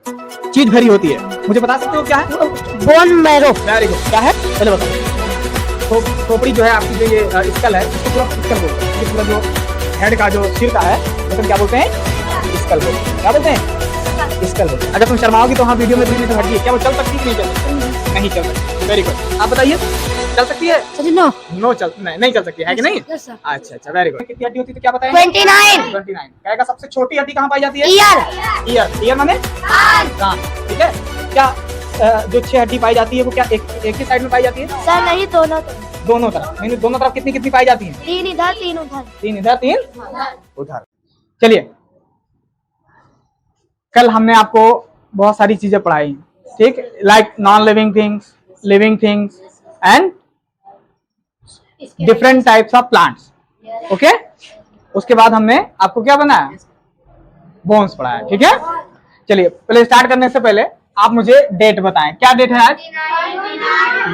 चीज भरी होती है, मुझे बता सकते हो क्या है? Bone marrow. वेरी गुड, क्या है पहले बताओ। तो खोपड़ी जो है आपकी, जो ये स्कल है, इसको पूरा स्कल बोलते हैं। ये पूरा जो हेड का जो सिर का है मतलब क्या बोलते हैं? स्कल बोलते हैं। क्या बोलते हैं? स्कल बोलते हैं। अगर तुम शर्माओगी तो हाँ वीडियो में तो हटिए, क्या वो चल सकती है? नहीं चल सकती? नहीं चल सकती। वेरी गुड, आप बताइए चल सकती है? नो नो चल नहीं चल सकती है कि नहीं? Yes, sir. अच्छा, वेरी गुड। कितनी हड्डी होती है तो क्या बताएं? 29 29। क्या सबसे छोटी हड्डी कहाँ पाई जाती है? ईयर। ईयर माने कान, ठीक है। क्या जो 6 हड्डी पाई जाती है वो क्या एक ही साइड में पाई जाती है? सर नहीं, दोनों दोनों तरफ। मैंने दोनों तरफ कितनी कितनी पाई जाती है? 3 इधर 3 उधर। 3 इधर 3 उधर। चलिए, कल हमने आपको बहुत सारी चीजें पढ़ाई, ठीक, like non living things, living things and different types of plants. Okay, उसके बाद हमने आपको क्या बनाया? बोन्स पढ़ाया, ठीक है। चलिए, पहले स्टार्ट करने से पहले आप मुझे डेट बताएं, क्या डेट है आज?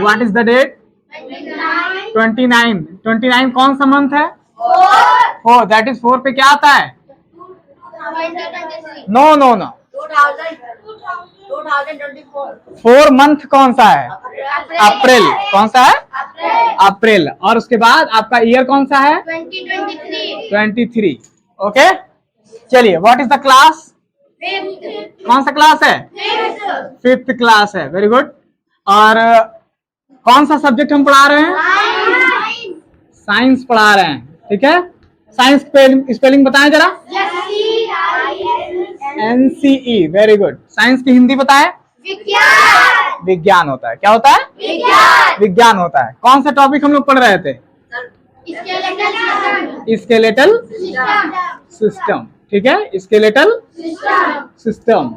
What is the date? 29। 29 कौन सा मंथ है? 4। दैट इज 4 पे क्या आता है? नो नो नो, 4 मंथ कौन सा है? अप्रैल। कौन सा है? अप्रैल। और उसके बाद आपका ईयर कौन सा है? 23। ओके, चलिए, व्हाट इज द क्लास? कौन सा क्लास है? 5th क्लास है। Very good. और कौन सा सब्जेक्ट हम पढ़ा रहे हैं? साइंस पढ़ा रहे हैं, ठीक है। साइंस स्पेलिंग बताएं जरा। NCE। Very good. साइंस की हिंदी बताएं। विज्ञान होता है। क्या होता है? विज्ञान होता है। कौन सा टॉपिक हम लोग पढ़ रहे थे? स्केलेटल सिस्टम, ठीक है। Skeletal system.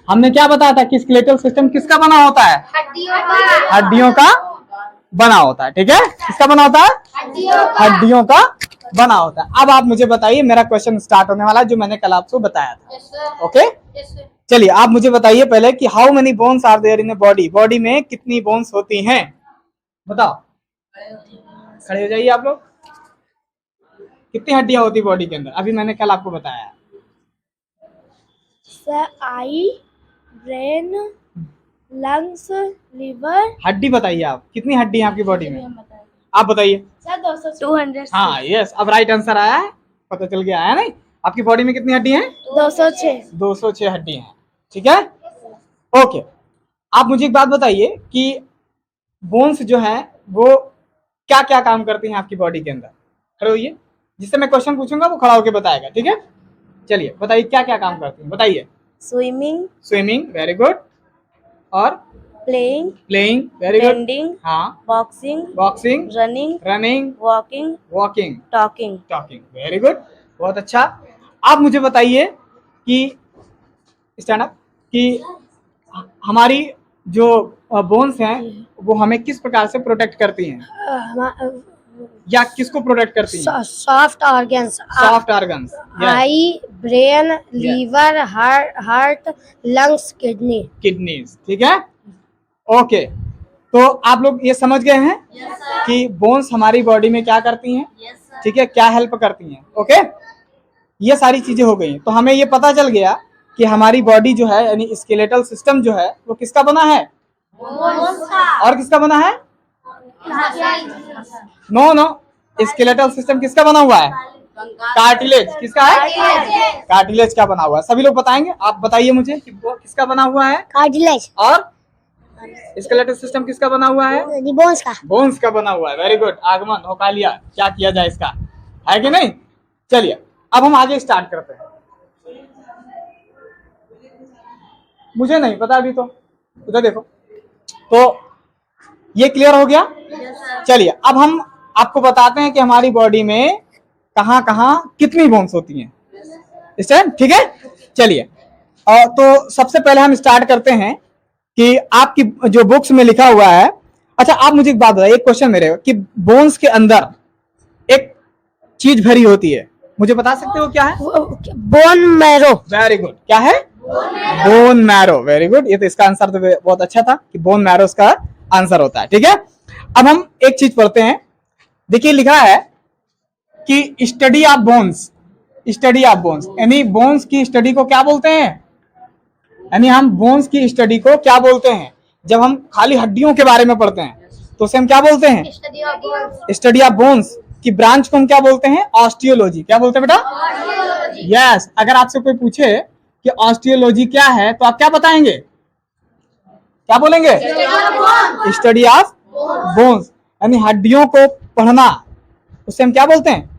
हमने क्या बताया था कि स्केलेटल सिस्टम किसका बना होता है? हड्डियों का बना होता है, ठीक है। किसका बना होता है? हड्डियों का बना होता है। अब आप मुझे बताइए, मेरा क्वेश्चन स्टार्ट होने वाला है जो मैंने कल आपको बताया था। ओके, चलिए, आप मुझे बताइए पहले कि how many bones are there in a body? Body में कितनी बोन्स होती हैं? बताओ, खड़े हो जाइए आप लोग। कितनी हड्डियां होती बॉडी के अंदर? अभी मैंने कल आपको बताया। Sir I, brain, lungs, liver. हड्डी बताइए आप, कितनी हड्डी है आपकी बॉडी में? आप बताइए। सर 200। हाँ, यस, अब राइट आंसर आया है, पता चल गया है नहीं? आपकी बॉडी में कितनी हड्डी हैं? 206। 206 हड्डी हैं, ठीक है। ओके, आप मुझे एक बात बताइए कि बोन्स जो है वो क्या क्या काम करती हैं आपकी बॉडी के अंदर? खड़े होइए, जिससे मैं क्वेश्चन पूछूंगा वो खड़ा होकर बताएगा, ठीक है। चलिए, बताइए क्या क्या काम करती हैं, बताइए। स्विमिंग। Swimming, very good. और playing. Playing, very good. Bending. हाँ, boxing. Boxing, running. Running, walking. Walking, talking. Talking, very good, बहुत अच्छा। आप मुझे बताइए कि स्टैंड अप, कि हमारी जो बोन्स हैं वो हमें किस प्रकार से प्रोटेक्ट करती हैं, या किसको प्रोटेक्ट करती हैं? Soft organs. Soft organs, eye, brain, liver, heart, lungs, kidney. Kidneys, ठीक है। ओके, तो आप लोग ये समझ गए हैं कि बोन्स हमारी बॉडी में क्या करती हैं, ठीक है, क्या हेल्प करती हैं। ओके, ये सारी चीजें हो गई। तो हमें ये पता चल गया कि हमारी बॉडी जो है, यानी स्केलेटल सिस्टम जो है वो किसका बना है? और किसका बना है? नो नो, स्केलेटल सिस्टम किसका बना हुआ है? कार्टिलेज। किसका है? कार्टिलेज का बना हुआ है। सभी लोग बताएंगे, आप बताइए मुझे कि वो किसका बना हुआ है? कार्टिलेज। और स्केलेटल सिस्टम किसका बना हुआ है? बोन्स का। बोन्स का बना हुआ है। वेरी गुड, आगमन होका लिया, क्या किया जाए इसका, है कि नहीं? चलिए, अब हम आगे स्टार्ट करते हैं। मुझे नहीं पता अभी, तो उधर देखो। तो ये क्लियर हो गया? चलिए, अब हम आपको बताते हैं कि हमारी बॉडी में कहां कहां कितनी बोन्स होती हैं, इस टाइम, ठीक है। चलिए, और तो सबसे पहले हम स्टार्ट करते हैं कि आपकी जो बुक्स में लिखा हुआ है। अच्छा, आप मुझे एक बात बताइए, एक क्वेश्चन मेरे कि बोन्स के अंदर एक चीज भरी होती है, मुझे बता सकते हो क्या है? Bone marrow. वेरी गुड, क्या है? Bone marrow, very good. ये तो इसका आंसर तो बहुत अच्छा था कि बोन मैरो इसका आंसर होता है, ठीक है। अब हम एक चीज पढ़ते हैं। देखिए, लिखा है कि study of bones, study of bones, यानी बोन्स की स्टडी को क्या बोलते हैं? यानी हम बोन्स की स्टडी को क्या बोलते हैं? जब हम खाली हड्डियों के बारे में पढ़ते हैं तो उसे हम क्या बोलते हैं? स्टडी ऑफ बोन्स की ब्रांच को हम क्या बोलते हैं? ऑस्टियोलॉजी। क्या बोलते हैं बेटा? यस। अगर आपसे कोई पूछे कि ऑस्टियोलॉजी क्या है तो आप क्या बताएंगे? क्या बोलेंगे? स्टडी ऑफ बोन्स, यानी हड्डियों को पढ़ना, उसे हम क्या बोलते हैं?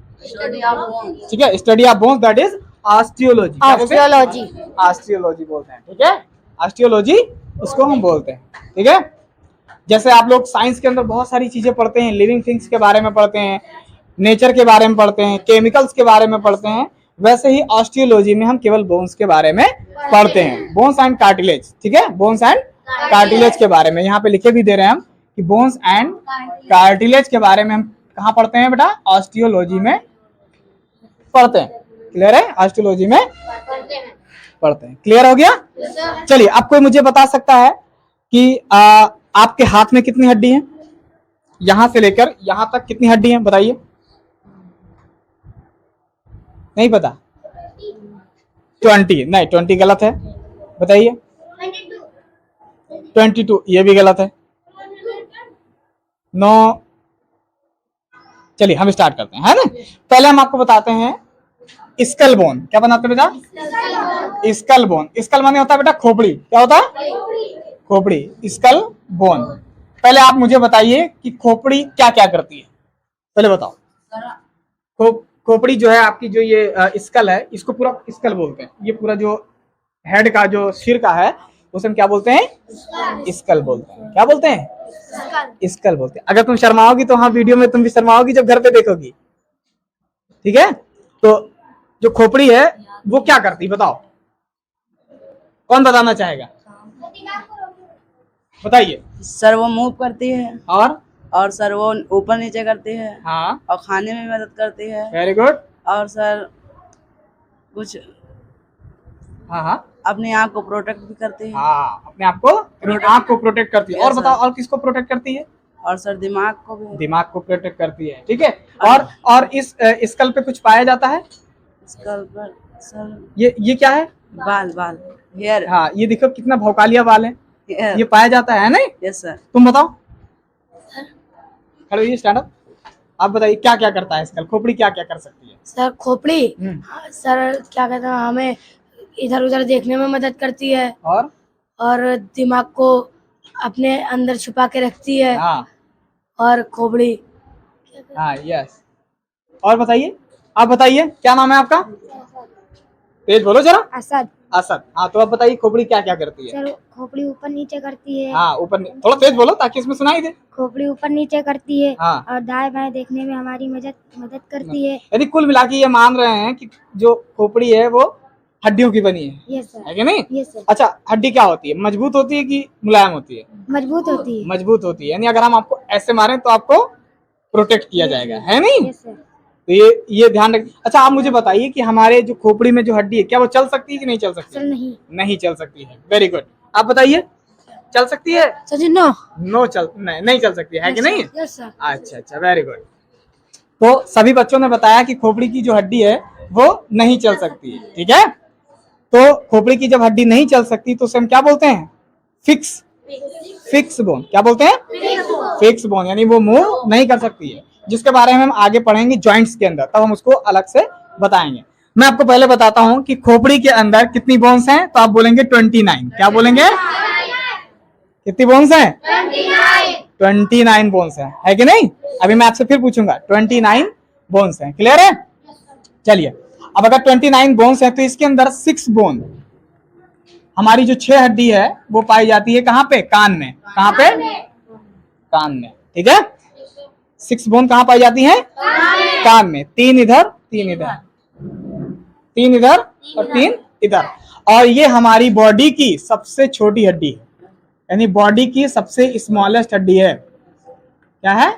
ठीक है, study of bones, that is osteology. Osteology. Osteology बोलते हैं। ठीक है, ऑस्टियोलॉजी उसको हम बोलते हैं। ठीक है, जैसे आप लोग साइंस के अंदर बहुत सारी चीजें पढ़ते हैं, लिविंग थिंग्स के बारे में पढ़ते हैं, नेचर के बारे में पढ़ते हैं, केमिकल्स के बारे में पढ़ते हैं, वैसे ही ऑस्टियोलॉजी में हम केवल बोन्स के बारे में पढ़ते हैं। Bones and cartilage. ठीक है, बोन्स एंड कार्टिलेज के बारे में यहाँ पे लिखे भी दे रहे हैं हम कि बोन्स एंड कार्टिलेज के बारे में हम कहाँ पढ़ते हैं बेटा? ऑस्टियोलॉजी में पढ़ते हैं। क्लियर है? ऑस्टियोलॉजी में पढ़ते हैं। क्लियर हो गया? चलिए, अब कोई मुझे बता सकता है कि आपके हाथ में कितनी हड्डी है? यहां से लेकर यहां तक कितनी हड्डी है? बताइए। नहीं पता? 20। नहीं, 20 गलत है। बताइए। 22, ये भी गलत है। 9। चलिए हम स्टार्ट करते हैं, है ना? पहले हम आपको बताते हैं स्कल बोन। क्या बनाते हैं बेटा? Skull bone. स्कल माने होता है बेटा खोपड़ी। क्या होता है? खोपड़ी। Skull bone. पहले आप मुझे बताइए कि खोपड़ी क्या क्या करती है? पहले बताओ। खोपड़ी जो है आपकी, जो ये स्कल है, इसको पूरा स्कल बोलते हैं। ये पूरा जो हेड का, जो सिर का है, उसे हम क्या बोलते हैं? स्कल बोलते हैं। क्या बोलते हैं? स्कल बोलते हैं। अगर तुम शर्माओगी तो हाँ, वीडियो में तुम भी शर्माओगी जब घर पे देखोगी। ठीक है, तो जो खोपड़ी है वो क्या करती है बताओ? कौन बताना चाहेगा? बताइए। सर वो मूव करती है, और सर वो ऊपर नीचे करती है, हाँ, और खाने में मदद करती है, वेरी गुड। और सर कुछ हाँ हाँ अपनी आँख को प्रोटेक्ट भी करती है, हाँ, अपने आप को, अपनी आँख को प्रोटेक्ट करती है। और Yes, बताओ, sir. और किसको प्रोटेक्ट करती है? और सर दिमाग को भी। दिमाग को प्रोटेक्ट करती है। ठीक है, और इस स्कल पे कुछ पाया जाता है? स्कल पर सर ये क्या है? बाल हेयर। हाँ, ये देखो कितना भौकालिया बाल है। ये हेयर। पाया जाता है नहीं? Yes sir. तुम बताओ। खड़े होइए, स्टैंड अप। आप बताइए क्या क्या करता है स्कल? खोपड़ी क्या क्या कर सकती है? सर खोपड़ी, सर क्या कहते हैं, हमें इधर उधर देखने में मदद करती है, और दिमाग को अपने अंदर छुपा के रखती है। हाँ और खोपड़ी। हाँ, यस। और बताइए, आप बताइए क्या नाम है आपका? तेज बोलो जरा। असद। असद। हाँ, तो आप बताइए खोपड़ी क्या क्या करती है? सर खोपड़ी ऊपर नीचे करती है। हाँ, ऊपर थोड़ा तेज बोलो ताकि इसमें सुनाई दे। खोपड़ी ऊपर नीचे करती है, हाँ। और दाएं बाएं देखने में हमारी मदद करती है। यदि कुल मिला के ये मान रहे हैं कि जो खोपड़ी है वो हड्डियों की बनी है। Yes sir. है कि नहीं? Yes sir. अच्छा, हड्डी क्या होती है? मजबूत होती है कि मुलायम होती है? मजबूत होती है। मजबूत होती है, यानी अगर हम आपको ऐसे मारें तो आपको प्रोटेक्ट किया जाएगा, है नहीं? Yes sir. तो ये ध्यान रख। अच्छा, आप मुझे बताइए कि हमारे जो खोपड़ी में जो हड्डी है, क्या वो चल सकती है कि नहीं चल सकती? सर नहीं। नहीं चल सकती है। Very good. आप बताइए, चल सकती है? सर जी नो। नो, नहीं चल सकती है कि नहीं? Yes sir. अच्छा अच्छा, वेरी गुड। तो सभी बच्चों ने बताया कि खोपड़ी की जो हड्डी है वो नहीं चल सकती है। ठीक है, तो खोपड़ी की जब हड्डी नहीं चल सकती तो उसे हम क्या बोलते हैं? Fix bone. क्या बोलते हैं? फिक्स बोन, यानी वो मूव नहीं कर सकती है, जिसके बारे में हम आगे पढ़ेंगे जॉइंट्स के अंदर, तब हम उसको अलग से बताएंगे। मैं आपको पहले बताता हूं कि खोपड़ी के अंदर कितनी बोन्स हैं, तो आप बोलेंगे 29। क्या बोलेंगे? कितनी बोन्स हैं? 29 बोन्स हैं, है कि नहीं? अभी मैं आपसे फिर पूछूंगा। 29 बोन्स हैं। क्लियर है? चलिए, अब अगर 29 बोन्स हैं तो इसके अंदर 6 बोन, हमारी जो 6 हड्डी है वो पाई जाती है कहाँ पे? कान में। कहाँ पे? कान में। ठीक है, 6 बोन कहाँ पाई जाती है? कान में। 3 इधर, 3 इधर, 3 इधर और 3 इधर। और ये हमारी बॉडी की सबसे छोटी हड्डी है, यानी बॉडी की सबसे स्मॉलेस्ट हड्डी है। क्या है?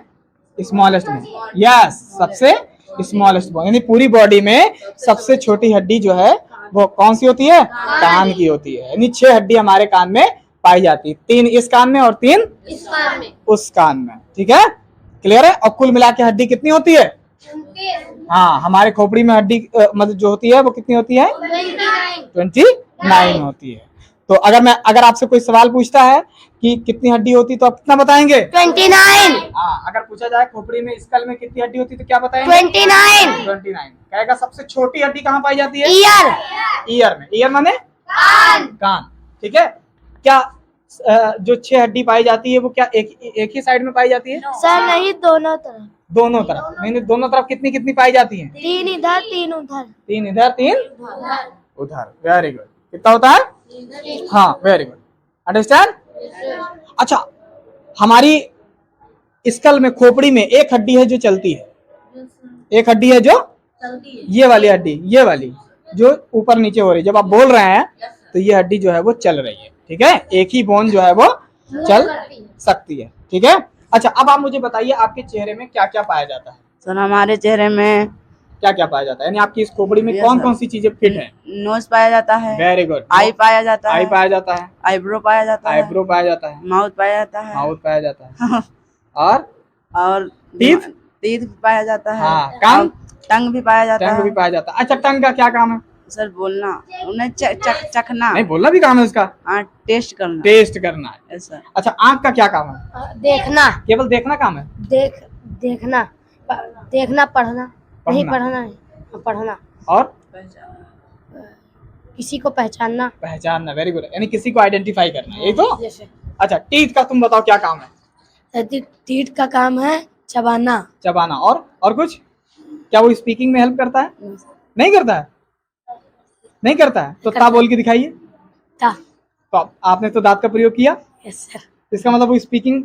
Smallest bone. यस, सबसे स्मॉलेस्ट बोन, यानी पूरी बॉडी में सबसे छोटी हड्डी जो है वो कौन सी होती है? कान की होती है। यानी 6 हड्डी हमारे कान में पाई जाती है, 3 इस कान में और 3 उस कान में। ठीक है, क्लियर है? और कुल मिला के हड्डी कितनी होती है? हाँ, हमारे खोपड़ी में हड्डी मतलब जो होती है वो कितनी होती है? 29 होती है। तो अगर आपसे कोई सवाल पूछता है कि कितनी हड्डी होती तो आप कितना बताएंगे? 29। हाँ, अगर पूछा जाए खोपड़ी में स्कल में कितनी हड्डी होती तो क्या बताएंगे? 29। 29। कहेगा सबसे छोटी हड्डी कहाँ पाई जाती है? ईयर। ईयर में। ईयर माने कान। ठीक है। क्या जो 6 हड्डी पाई जाती है वो क्या एक ही साइड में पाई जाती है? सर नहीं, दोनों तरफ। दोनों तरफ। नहीं, दोनों तरफ कितनी कितनी पाई जाती है? 3 इधर 3 उधर। 3 इधर 3 उधर। Very good. कितना होता है? हाँ, वेरी गुड। अंडरस्टैंड? अच्छा, हमारी स्कल में, खोपड़ी में एक हड्डी है जो चलती है। एक हड्डी है जो ये वाली हड्डी, ये वाली जो ऊपर नीचे हो रही है। जब आप बोल रहे हैं तो ये हड्डी जो है वो चल रही है। ठीक है, एक ही बोन जो है वो चल सकती है। ठीक है। अच्छा, अब आप मुझे बताइए आपके चेहरे में क्या क्या पाया जाता है? सर हमारे चेहरे में क्या क्या पाया जाता है? यानी आपकी इस खोपड़ी में कौन कौन सी चीजें फिट है? नोज पाया जाता है, वेरी गुड। आई पाया जाता आई है, पाया जाता है, आईब्रो पाया जाता है, आईब्रो पाया जाता है, माउथ पाया जाता है, माउथ पाया जाता है, और टीथ टीथ भी पाया जाता है। हाँ, कान, टंग भी पाया जाता टंग भी है। पाया जाता है। अच्छा, टंग का क्या काम है? सर बोलना, उन्हें चखना, नहीं, बोलना भी काम है उसका? हाँ, टेस्ट करना। टेस्ट करना है। Yes sir. अच्छा, आंख का क्या काम है? देखना। केवल देखना काम है? देखना, पढ़ना नहीं, पढ़ना नहीं, पढ़ना। और किसी को पहचानना। पहचानना। Very good. यानी किसी को आइडेंटिफाई करना, यही तो? जैसे अच्छा, टीथ का तुम बताओ क्या काम है? टीथ का काम है चबाना। चबाना। और कुछ? क्या वो स्पीकिंग में हेल्प करता है? नहीं करता है? नहीं करता है तो ता बोल के दिखाइए। ता। तो आपने तो दांत का प्रयोग किया। Yes sir. इसका मतलब वो स्पीकिंग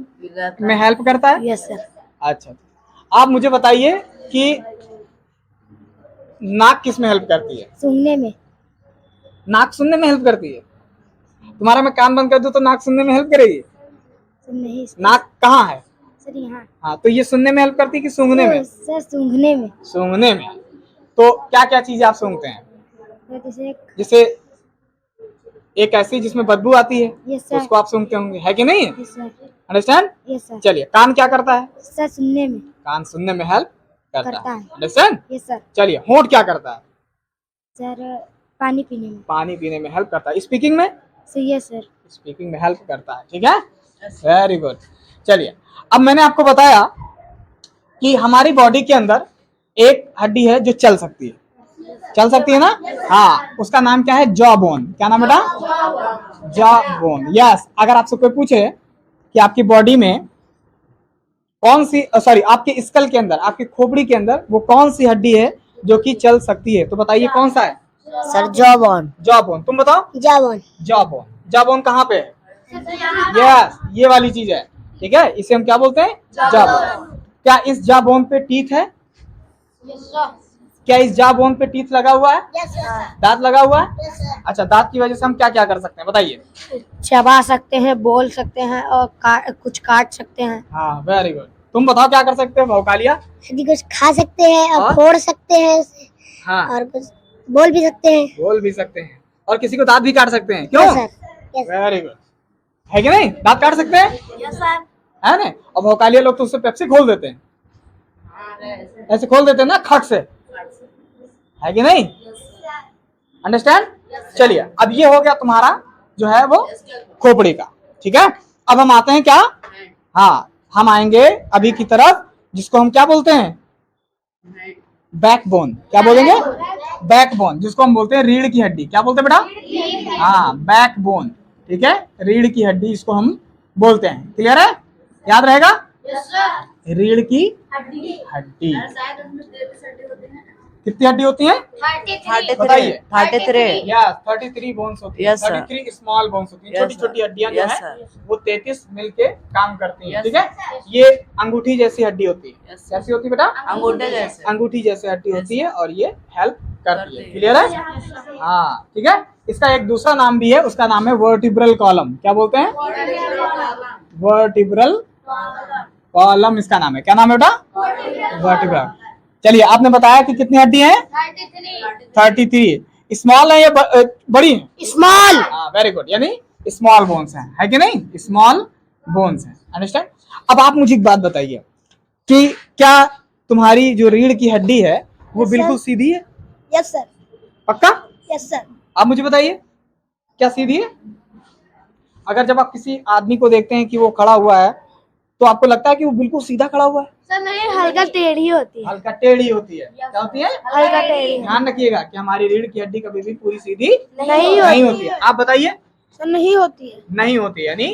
में हेल्प करता है। Yes sir. अच्छा, आप मुझे बताइए कि नाक किस में हेल्प करती है? सुनने में। नाक सुनने में हेल्प करती है। तुम्हारा मैं कान बंद कर दूं तो नाक सुनने में हेल्प करेगी? नहीं नाक कहाँ है? सर, यहाँ। हाँ, तो ये सुनने में हेल्प करती है कि सूंघने में? सर सूंघने में। सूंघने में। तो क्या क्या चीजें आप सूंघते हैं? जैसे एक ऐसी जिसमें बदबू आती है, यस सर। उसको आप सूंघते होंगे, है कि नहीं? Yes sir. Understand? Yes sir. चलिए, कान क्या करता है? सर सुनने में। कान सुनने में हेल्प करता है। है। अंडरस्टैंड? Yes sir. चलिए, होंठ क्या करता है? सर पानी पीने में। पानी पीने में हेल्प करता है। स्पीकिंग में? Yes sir. स्पीकिंग में हेल्प करता है। ठीक है, वेरी गुड। चलिए, अब मैंने आपको बताया कि हमारी बॉडी के अंदर एक हड्डी है जो चल सकती है। चल सकती है ना? हाँ, उसका नाम क्या है? Jaw bone. क्या नाम बेटा? Jaw bone. यस। अगर आपसे कोई पूछे कि आपकी बॉडी में कौन सी, सॉरी, आपके स्कल के अंदर, आपकी खोपड़ी के अंदर वो कौन सी हड्डी है जो कि चल सकती है, तो बताइए कौन सा है? Sir jaw bone. Jaw bone. तुम बताओ। Jaw bone. Jaw bone. Jaw bone कहाँ पे है? यस, ये वाली चीज है। ठीक है, इसे हम क्या बोलते हैं? Jaw bone. क्या इस जॉ बोन पे टीथ है? क्या इस जॉ बोन पे टीथ लगा हुआ है? दांत लगा हुआ है? अच्छा, दांत की वजह से हम क्या क्या कर सकते हैं बताइए? चबा सकते हैं, बोल सकते हैं और कुछ काट सकते हैं। हाँ, वेरी गुड। तुम बताओ क्या कर सकते हो भौकालिया? यदि कुछ खा सकते हैं और फोड़ सकते हैं उसे, हाँ, और कुछ बोल भी सकते हैं। बोल भी सकते हैं और किसी को दांत भी काट सकते हैं। क्यों? Very good. है कि नहीं? दांत काट सकते हैं, यस सर। है ना? और भौकालिया लोग तो उससे पेप्सी खोल देते हैं, ऐसे खोल देते हैं ना, खट से, है कि नहीं? अंडरस्टैंड? चलिए, अब ये हो गया तुम्हारा जो है वो खोपड़ी का। ठीक है, अब हम आते हैं क्या? हाँ, हम आएंगे अभी की तरफ, जिसको हम क्या बोलते हैं? बैकबोन। क्या बोलेंगे? बैकबोन, जिसको हम बोलते हैं रीढ़ की हड्डी। क्या बोलते हैं बेटा? हाँ, बैकबोन। ठीक है, रीढ़ की हड्डी इसको हम बोलते हैं। क्लियर है? याद रहेगा? रीढ़ की हड्डी। कितनी हड्डी होती है? 33 बताइए। 33 यस, 33 बोन्स होती है। Yes, sir. 33 स्मॉल बोन्स होती है। Yes, छोटी sir. छोटी हड्डियां जो Yes, है sir. वो 33 मिलके काम करती हैं। Yes, ठीक है, ये अंगूठी जैसी हड्डी होती है। Yes, sir. कैसी होती है बेटा? अंगूठे जैसे। अंगूठी जैसी हड्डी Yes, होती है और ये हेल्प करती है। करती है। क्लियर है? हाँ, ठीक है। इसका एक दूसरा नाम भी है, उसका नाम है वर्टिब्रल कॉलम। क्या बोलते हैं? वर्टिब्रल कॉलम इसका नाम है। क्या नाम है बेटा? वर्टिब्रल। चलिए, आपने बताया कि कितनी हड्डी है? 33। स्मॉल है या बड़ी? स्मॉल। हाँ, वेरी गुड। यानी स्मॉल बोन्स हैं, है कि नहीं? स्मॉल बोन्स हैं। अंडरस्टैंड? अब आप मुझे एक बात बताइए कि क्या तुम्हारी जो रीढ़ की हड्डी है वो बिल्कुल सीधी है? Yes sir. पक्का? Yes sir. आप मुझे बताइए, क्या सीधी है? अगर जब आप किसी आदमी को देखते हैं कि वो खड़ा हुआ है तो आपको लगता है कि वो बिल्कुल सीधा खड़ा हुआ है? सर नहीं, हल्का टेढ़ी होती है। हल्का टेढ़ी होती है। क्या होती है? हल्का टेढ़ी। ध्यान रखिएगा कि हमारी रीढ़ की हड्डी कभी भी पूरी सीधी नहीं होती है। आप बताइए। सर नहीं होती है। नहीं होती, यानी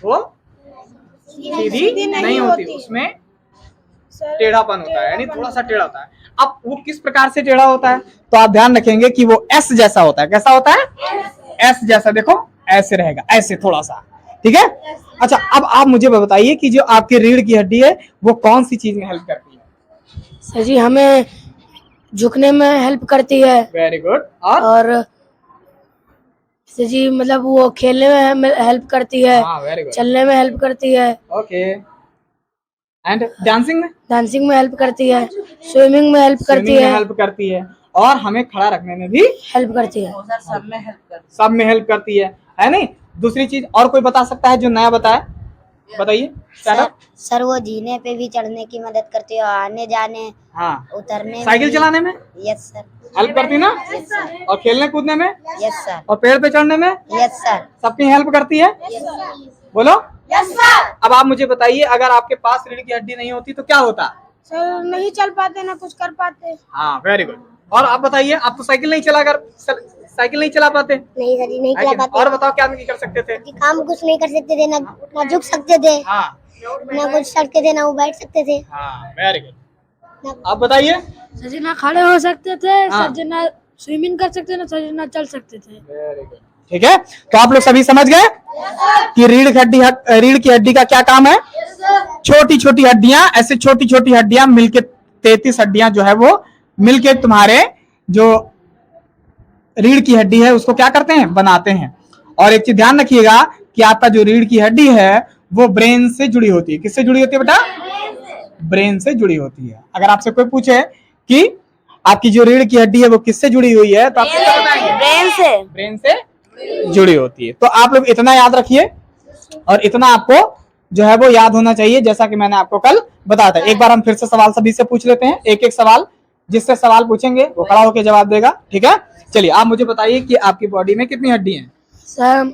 वो सीधी नहीं होती, उसमें टेढ़ापन होता है, यानी थोड़ा सा टेढ़ा होता है। अब वो किस प्रकार से टेढ़ा होता है तो आप ध्यान रखेंगे कि वो एस जैसा होता है। कैसा होता है? एस जैसा। देखो ऐसे रहेगा, ऐसे थोड़ा सा, ठीक है। अच्छा, अब आप मुझे बताइए कि जो आपकी रीढ़ की हड्डी है वो कौन सी चीज में हेल्प करती है? सर जी हमें झुकने में हेल्प करती है। Very good. और सर जी मतलब वो खेलने में हमें हेल्प करती है। हाँ, वेरी गुड। चलने में हेल्प करती है। ओके। एंड डांसिंग में? डांसिंग में हेल्प करती है। स्विमिंग में हेल्प करती स्विमिंग में है। हेल्प करती है और हमें खड़ा रखने में भी हेल्प करती है। सर सब में हेल्प कर। सब में हेल्प करती है नहीं? दूसरी चीज और कोई बता सकता है जो नया बताए? बताइए। सर वो जीने पे भी चढ़ने की मदद करती है, आने जाने हाँ, उतरने साइकिल चलाने में यस सर। हेल्प करती है ना? और खेलने कूदने में? Yes sir. और पेड़ पे चढ़ने में? Yes sir. सबकी हेल्प करती है। बोलो। Yes sir. अब आप मुझे बताइए, अगर आपके पास रीढ़ की हड्डी नहीं होती तो क्या होता? सर नहीं चल पाते ना कुछ कर पाते। हाँ, वेरी गुड। और आप बताइए, आप तो साइकिल नहीं चला पाते। नहीं सर जी, नहीं चला पाते। और बताओ क्या नहीं कर सकते थे? काम कुछ नहीं कर सकते थे, ना झुक सकते थे, हाँ ना कुछ सकते थे, ना वो बैठ सकते थे। हाँ, वेरी गुड। आप बताइए। सर जी ना खड़े हो सकते थे। हाँ। सर जी ना स्विमिंग कर सकते ना। सर जी ना चल सकते थे। Very good. ठीक है, तो आप लोग सभी समझ गए कि रीढ़ की हड्डी का क्या काम है? छोटी छोटी हड्डियां, ऐसे छोटी छोटी हड्डियां मिलके 33 हड्डियां जो है वो मिलके तुम्हारे जो रीढ़ की हड्डी है उसको क्या करते हैं? बनाते हैं। और एक चीज ध्यान रखिएगा कि आपका जो रीढ़ की हड्डी है वो ब्रेन से जुड़ी होती है। किससे जुड़ी होती है बेटा? ब्रेन से जुड़ी होती है। अगर आपसे कोई पूछे कि आपकी जो रीढ़ की हड्डी है वो किससे जुड़ी हुई है तो आप क्या बताएंगे? ब्रेन से जुड़ी होती है। तो आप लोग इतना याद रखिए और इतना आपको जो है वो याद होना चाहिए, जैसा कि मैंने आपको कल बताया था। एक बार हम फिर से सवाल सभी से पूछ लेते हैं, एक एक सवाल। जिससे सवाल पूछेंगे वो खड़ा होकर जवाब देगा, ठीक है। चलिए, आप मुझे बताइए कि आपकी बॉडी में कितनी हड्डी हैं? Sir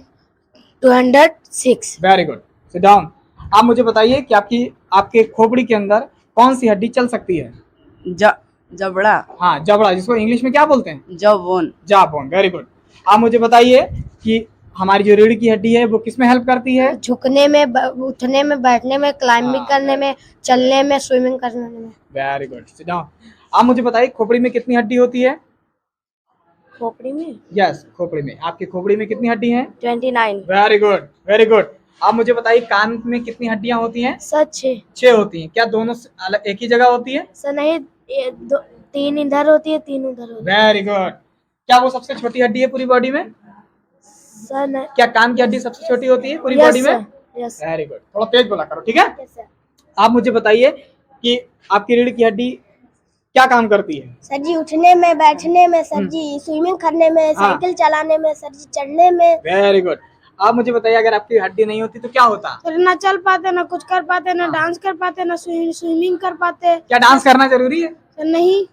206। Very good, sit down. आप मुझे बताइए कि आपके खोपड़ी के अंदर कौन सी हड्डी चल सकती है? जबड़ा। हाँ, जबड़ा, जिसको इंग्लिश में क्या बोलते हैं? जॉबोन। जॉबोन। Very good. आप मुझे बताइए कि हमारी जो रीढ़ की हड्डी है वो किसमें हेल्प करती है? झुकने में, उठने में, बैठने में, क्लाइंबिंग करने में, चलने में, स्विमिंग करने में। Very good, sit down. आप मुझे बताइए खोपड़ी में कितनी हड्डी होती है? खोपड़ी में? यस, खोपड़ी में। आपकी खोपड़ी में कितनी हड्डी हैं? 29। Very good, very good. आप मुझे बताइए कान में कितनी हड्डियां होती हैं? सर 6। 6 होती हैं। क्या दोनों अलग एक ही जगह होती है? सर नहीं, 3 इधर होती है, 3 उधर होती है। Very good. क्या वो सबसे छोटी हड्डी है पूरी बॉडी में? सर नहीं। क्या कान की हड्डी सबसे छोटी होती है पूरी बॉडी में? यस। Very good. थोड़ा तेज बोला करो, ठीक है। आप मुझे बताइए कि आपकी रीढ़ की हड्डी क्या काम करती है? सर जी उठने में, बैठने में, सर जी स्विमिंग करने में, साइकिल चलाने में, सर जी चढ़ने में। Very good. आप मुझे बताइए अगर आपकी हड्डी नहीं होती तो क्या होता? सर ना चल पाते, ना कुछ कर पाते, ना डांस कर पाते, ना स्विमिंग कर पाते। क्या डांस करना जरूरी है? सर नहीं।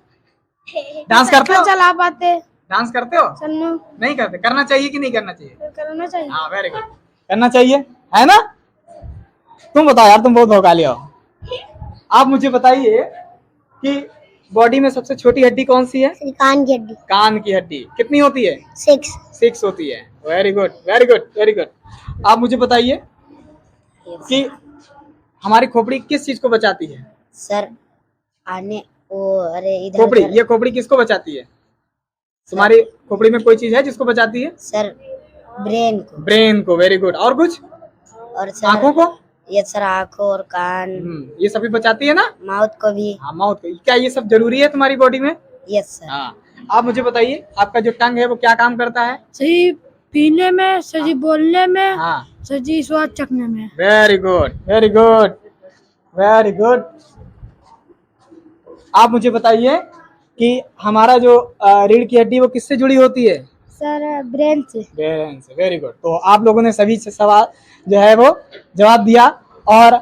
डांस करते हो? चला पाते। डांस करते हो? सर नहीं करते। करना चाहिए कि नहीं करना चाहिए? करना चाहिए। हाँ, वेरी गुड। करना चाहिए, है ना? तुम बताओ यार, तुम बहुत भौकाली हो। आप मुझे बताइए कि बॉडी में सबसे छोटी हड्डी कौन सी है? कान की हड्डी। कान की हड्डी कितनी होती है? 6 होती है। Very good, very good, very good. आप मुझे बताइए कि हमारी खोपड़ी किस चीज को बचाती है? सर आने ओ अरे इधर खोपड़ी, ये खोपड़ी किसको बचाती है? तुम्हारी खोपड़ी में कोई चीज है जिसको बचाती है? सर ब्रेन को। ब्रेन को। Very good. और कुछ? और सर आंखों को? ये सर आंखों और कान, ये सभी बचाती है ना? माउथ को भी। हाँ, माउथ को। क्या ये सब जरूरी है तुम्हारी बॉडी में? Yes sir. हाँ। आप मुझे बताइए आपका जो टंग है वो क्या काम करता है? सही पीने में, सही बोलने में, हाँ, सही स्वाद चखने में। Very good, very good, very good. आप मुझे बताइए कि हमारा जो रीढ़ की हड्डी वो किससे जुड़ी होती है? सर ब्रेन से। ब्रेन से। Very good. तो आप लोगों ने सभी सवाल जो है वो जवाब दिया और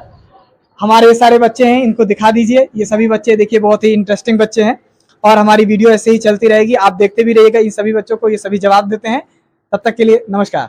हमारे ये सारे बच्चे हैं इनको दिखा दीजिए। ये सभी बच्चे देखिए बहुत ही इंटरेस्टिंग बच्चे हैं और हमारी वीडियो ऐसे ही चलती रहेगी। आप देखते भी रहिएगा इन सभी बच्चों को, ये सभी जवाब देते हैं। तब तक के लिए नमस्कार।